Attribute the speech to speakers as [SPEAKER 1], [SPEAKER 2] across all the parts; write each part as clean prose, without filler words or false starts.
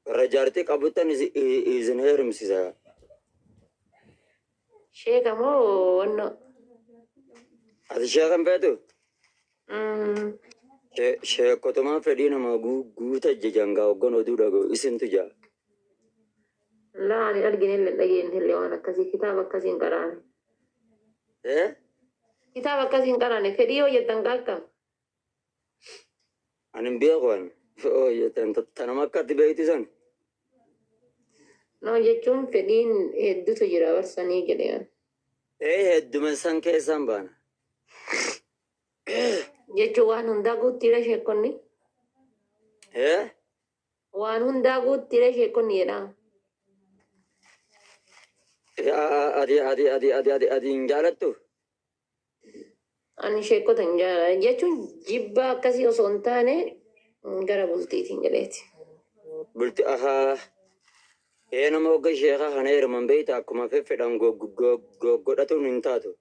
[SPEAKER 1] رجعتي قبضتني إذن هيرم سيزا
[SPEAKER 2] شيء كمو ونو
[SPEAKER 1] هذا شيء كم بيتو شيء كتوما فدينا ما جو تججانغا وغنو دودا إسن تجا
[SPEAKER 2] لا أنا أرجع اللي وانا كذي كتاب كذي قراني
[SPEAKER 1] إيه
[SPEAKER 2] كتاب كذي قراني كديو يتنقلك
[SPEAKER 1] أنا بيغوان أوه يتن تنما كاتي سن
[SPEAKER 2] نو يجون فدين هدو تجرا ورساني جديان
[SPEAKER 1] إيه هدومن سن كيسان بان
[SPEAKER 2] يجوا وان هندا قوت تيرا شكوني
[SPEAKER 1] إيه
[SPEAKER 2] وان هندا قوت تيرا شكوني لا
[SPEAKER 1] أدي إنجالتو
[SPEAKER 2] أنا شكو تنجا يجون جيبا كذي أصونتاني غرابلتي تنجلتي
[SPEAKER 1] بلتي أها إيه نما وقع شيخا هنير من بيتا كما في فدان go داتو ننتاتو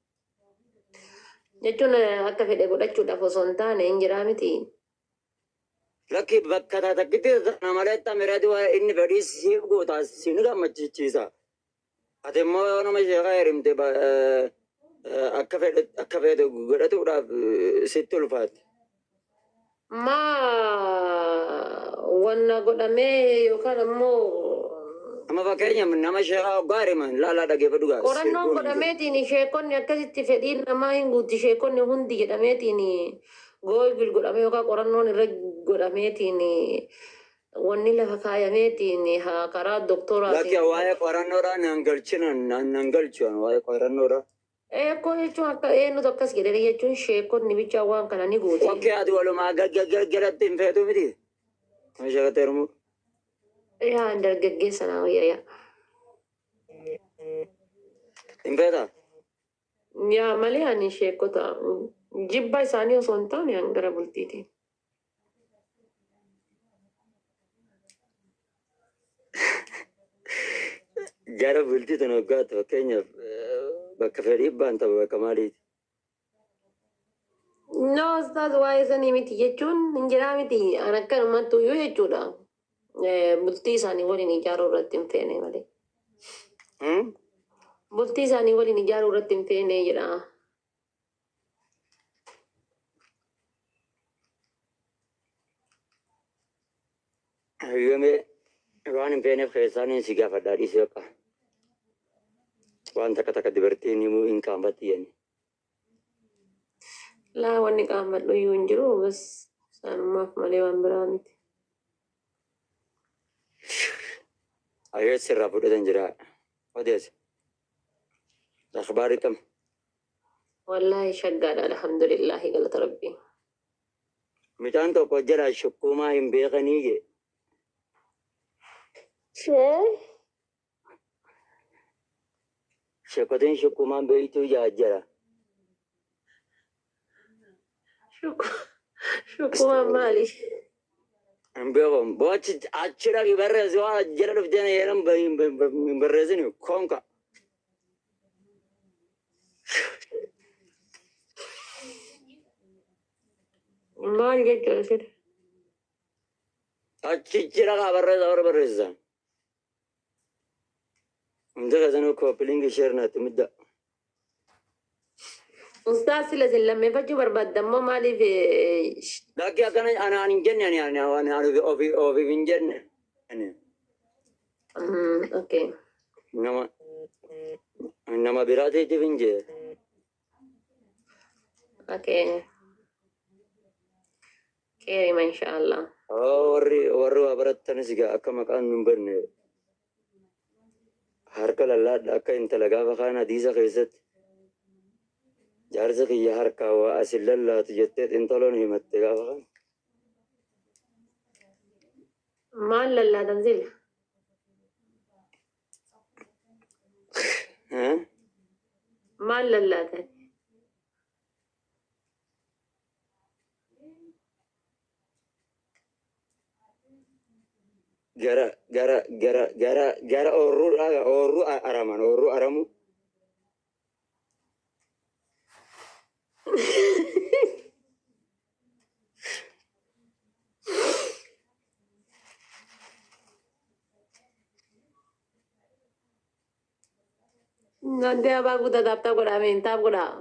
[SPEAKER 2] يجون أكفي دبوا لتشودا فصونتاني إنجرامتي
[SPEAKER 1] لكن بكتا تكتي نمالتا مرادو إني بدي سيف قوتا سينغا مجيسا أتمو نما شيخا يرم تبا أكفي داتو راب ستول فات
[SPEAKER 2] ما وانا قدامي يوكان مو
[SPEAKER 1] أما فكرني من نما شيخا غاري من لا دقي بدوغا
[SPEAKER 2] قرانون قدامتيني شيكوني أكاسيتي فدين ما هنغوتي شيكوني هندي قدامتيني قول بالقدامي يوكا قرانون رج قدامتيني واني لفكايا ميتيني ها قرار دكتوراتي
[SPEAKER 1] لكن واي قرانورا نانغلچون واي قرانورا
[SPEAKER 2] إيه كوي شو هكا إيه نو تكاس كده ليه شو شيكون نبي جوان كنا نيجوتي
[SPEAKER 1] وكي أدي ولو ما جرتين فيتو بدي ما شاء ترمو
[SPEAKER 2] إيه عندك جيس أنا ويا
[SPEAKER 1] إنفيتا
[SPEAKER 2] يا مالي أني شيكوتا جيب باي سانيو سونتاني أنغرا بولتيتي
[SPEAKER 1] جارة بلتي تنوقات وكينيا بكفريب بانتا بكمالي
[SPEAKER 2] No, estás guay, esa ni mi tía chun, ninjera mi tía, ana kan ma tu yo ye chuda. Bulti sani wali ni jaru ratim fene wali. Bulti sani wali ni jaru ratim fene jira.
[SPEAKER 1] يومي وان بين خيساني سيجا فداري سيوكا وان تكا دبرتيني مو إن كان باتيني
[SPEAKER 2] La wani kamat lo yunjiro bas san maaf malewan beramit.
[SPEAKER 1] أيوة سر رابطة تنجرا وديس أخباري تم
[SPEAKER 2] Wallahi shaggal alhamdulillah galat rabbi.
[SPEAKER 1] ميتان تو كجرا شكوما هم بيغنيجي شكوتين شكوما بيتو جاجرا
[SPEAKER 2] Shukwa mali.
[SPEAKER 1] بيغم بوتش أشرا يبرز وا جرا لفتنا يرم برزني كونكا
[SPEAKER 2] Mal get sir.
[SPEAKER 1] أشرا برز أور برزان عندك زنو كوبلينج شيرنا تمدا
[SPEAKER 2] Ustaz sila sila me fachu barbadam mo mali fi.
[SPEAKER 1] لكن أنا إنجن يعني أنا أوفي إنجن يعني
[SPEAKER 2] Okay.
[SPEAKER 1] إنما براتي تفنجي
[SPEAKER 2] Okay. Kerima inshallah.
[SPEAKER 1] warri abarattan siga akka maqaan nun barne harka lallaadha akka intala gaafa kaan hadiisa keessatti jaarsa kiyya harkaa waa asin lallaatu jettee intaloon himatte gaafa kaan
[SPEAKER 2] Mal lalla tanzil. Mal lalla tan.
[SPEAKER 1] gara orru araman orru aramu
[SPEAKER 2] Nanti apa aku tetap tahu kau ramen, tahu kau dah.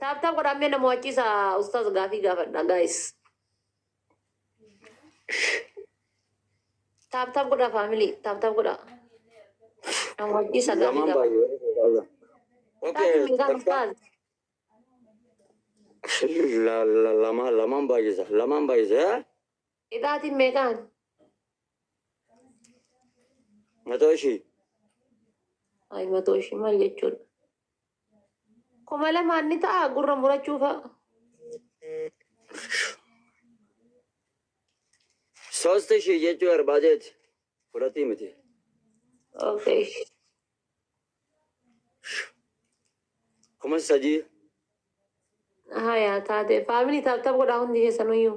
[SPEAKER 2] Tahu kau ramen nama waci sa Ustaz Gafi Gafat dah guys. Tahu kau dah family, tahu kau dah. Nama waci sa Gafi
[SPEAKER 1] Zaman
[SPEAKER 2] Gafat.
[SPEAKER 1] bayu. Oke,
[SPEAKER 2] Tapi megang Ustaz.
[SPEAKER 1] lama bayu sa.
[SPEAKER 2] Itatin megang.
[SPEAKER 1] Matoshi.
[SPEAKER 2] Ay matoshi mal jechul. Kau malah mani tak gurra murah cuba.
[SPEAKER 1] Soste shi jechu arbadet. Purati miti.
[SPEAKER 2] Okay.
[SPEAKER 1] Kuma saji.
[SPEAKER 2] हाँ यार था दे फैमिली तब तब को डाउन दिए सनो यूं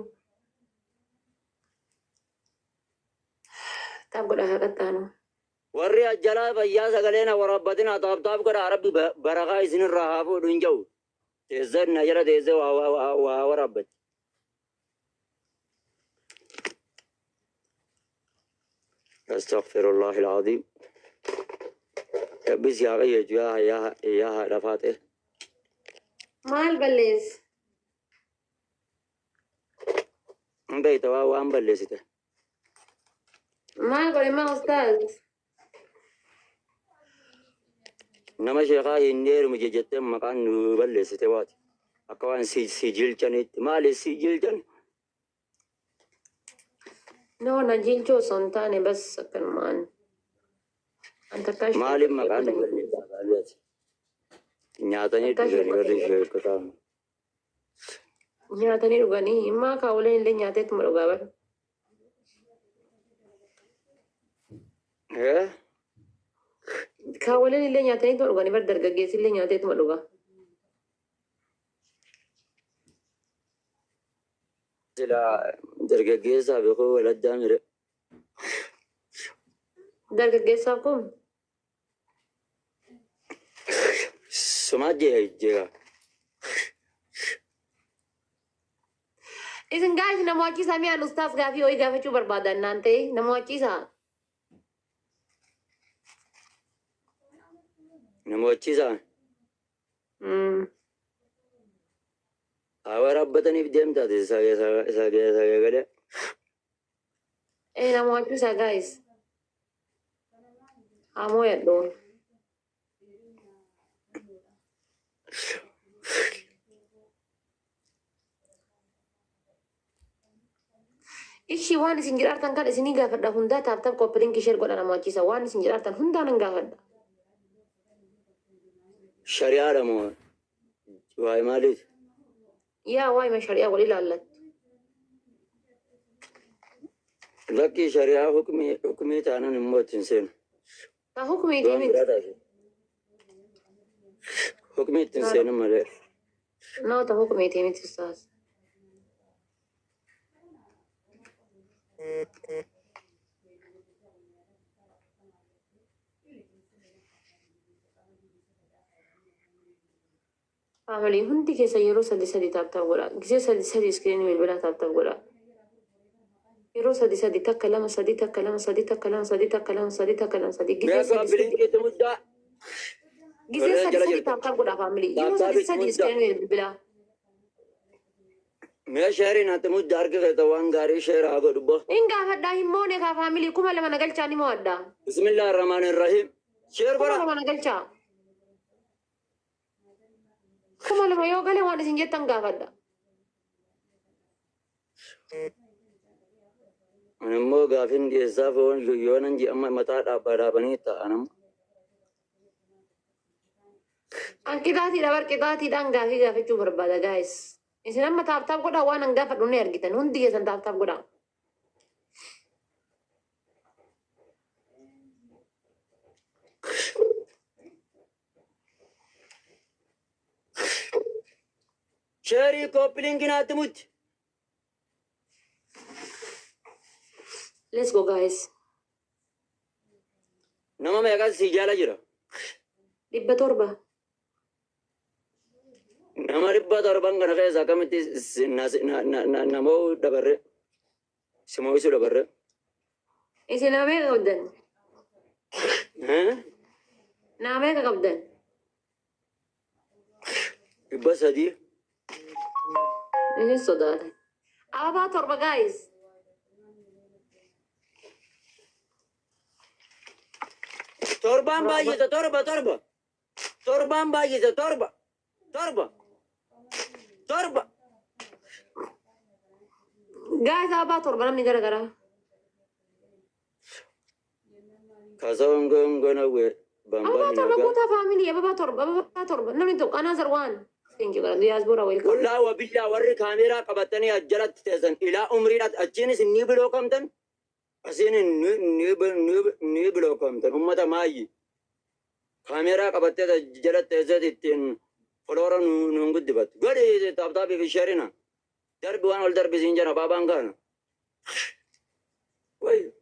[SPEAKER 2] तब को डाहा करता ना
[SPEAKER 1] Warri ajjala bayyaa sagaleen warabbatin ataabtaaf godha rabbi barakaa isinirraa haa fuudhu hin jiru. Teessan na jala teessee waa warabbatti. Astaghfirullah al-azim. Rabbis yaa qayyeeju yaa haadha faate.
[SPEAKER 2] माल बल्लेस
[SPEAKER 1] Hin beeyta waan balleessite.
[SPEAKER 2] माल करे माँ उस्ताद
[SPEAKER 1] Nama sheekaa hin dheerumu jettee maqaan nu balleessite waati. Akka waan si jilchanitti maali si jilchan?
[SPEAKER 2] नो नजील जो सुनता ने बस सकन मान अंत कश
[SPEAKER 1] Maaliif maqaan nu balleessite? Nyaatanii dhuganii warri sheekotaa.
[SPEAKER 2] nyaata ni dhuganii immaa kaawuleen illee nyaateetuma dhugaa bara kaawuleen illee nyaataniituma dhuganii bara dargaggeessi illee nyaateetuma dhugaa
[SPEAKER 1] Sila dargaggeessaa fi koo waladdaa mire.
[SPEAKER 2] dargaggeessaaf kun
[SPEAKER 1] Sumaa jeega.
[SPEAKER 2] isin gaasi nama wachiisaa mi'aan ustaas gaafii ho'i gaafachuu barbaadan naan ta'e nama wachiisaa
[SPEAKER 1] Nama wachiisaa. Haa waraabbataniif deemtaate sagalee.
[SPEAKER 2] nama wachiisaa gaayis hamoo yaddoon Ishi waan isin jiraatan kan isinii gaafadha hundaa taaptaaf qophiliin kishee godha nama wachiisa waan isin jiraatan hundaa nan gaafadha.
[SPEAKER 1] Shari'aadha moo waa'ee maaliif?
[SPEAKER 2] Yaa waa'ima shari'aa wal ilaallattu.
[SPEAKER 1] Lakki shari'aa hukumii taanan immoo ittiin seenu.
[SPEAKER 2] Taa hukumiitii
[SPEAKER 1] Waan
[SPEAKER 2] miti.
[SPEAKER 1] biraa taate. Hukumii ittiin seenu malee.
[SPEAKER 2] Noota hukumiitii miti ustaas. Faamilii hundi keessa yeroo sadi taaptaaf godha. Gisee sadi iskiriinii bilbilaa taaptaaf godha. Yeroo sadi takka lama sadi takka lama sadi takka lama sadi takka lama sadi takka lama sadi gisee
[SPEAKER 1] Beekaa biliinkeetti muddaa.
[SPEAKER 2] gisee sadi taaptaaf godha faamilii. Yeroo sadi iskiriinii bilbilaa.
[SPEAKER 1] Mee sheeriin ati muddaa argite waan gaarii sheera haa godhu boo.
[SPEAKER 2] In gaafadhaa hin moone kaa faamilii kuma lama nagalchaa ni mo'addaa.
[SPEAKER 1] Bismillah ar-Rahmaan ar-Rahim. Sheer
[SPEAKER 2] Kuma
[SPEAKER 1] godha.
[SPEAKER 2] lama nagalchaa. Kuma lama yoo galee waan isin jettan gaafadha.
[SPEAKER 1] Ani immoo gaafin dhiyeessaaf yoo nan ji'amma mataa dhaabanii ta'anam.
[SPEAKER 2] An qixaatiidha bar qixaatiidhaan gaafii gaafachuu barbaada gaayis. Isin amma taaptaaf godhaa waan an gaafadhu ni argitan hundi keessan taaptaaf godhaa.
[SPEAKER 1] Sheerii koppiliinkiin ati mutti.
[SPEAKER 2] Let's go guys.
[SPEAKER 1] Nama meeqas si jaala jira.
[SPEAKER 2] 700.
[SPEAKER 1] Nama 700 kana keessa akkamitti namoo dabarre simoo'isu dabarre.
[SPEAKER 2] Isin nama meeqa goddan? Naamee ka qabdan.
[SPEAKER 1] بس هدي
[SPEAKER 2] Inni sodaatan. Ababaa torba guys.
[SPEAKER 1] توربان باجي توربا توربا توربان باجي توربا توربا توربا
[SPEAKER 2] Guys ababaa torba namni gara garaa.
[SPEAKER 1] كاسون غون غون وي
[SPEAKER 2] Ababaa
[SPEAKER 1] بامبان
[SPEAKER 2] torba
[SPEAKER 1] نوغا
[SPEAKER 2] guutaa faamilii ababaa torba namni tokko another one. Thank you gara diyaasboora welcome.
[SPEAKER 1] والله وبالله وري كاميرا قبطني اجلت تزن الى عمري اجينس ني بلو كمتن اسين ني بلو كمتن امتا ماي كاميرا قبطت اجلت تزن فلورا نونغد بات غدي تابتابي في شارنا درب وان ول درب زنجر بابان كان وي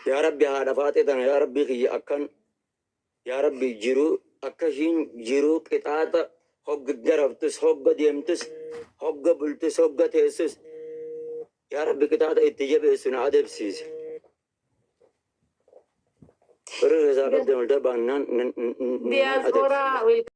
[SPEAKER 1] يا ربي هذا فاتتنا يا ربي خي أكن يا ربي جرو أكشين جرو كتاتا هوج جربتس هوج ديمتس هوج بلتس هوج تيسس يا ربي كتاتا اتجاب سنا أدب سيس فرق زاكت دملتا بانان
[SPEAKER 2] Diyaasboora welcome.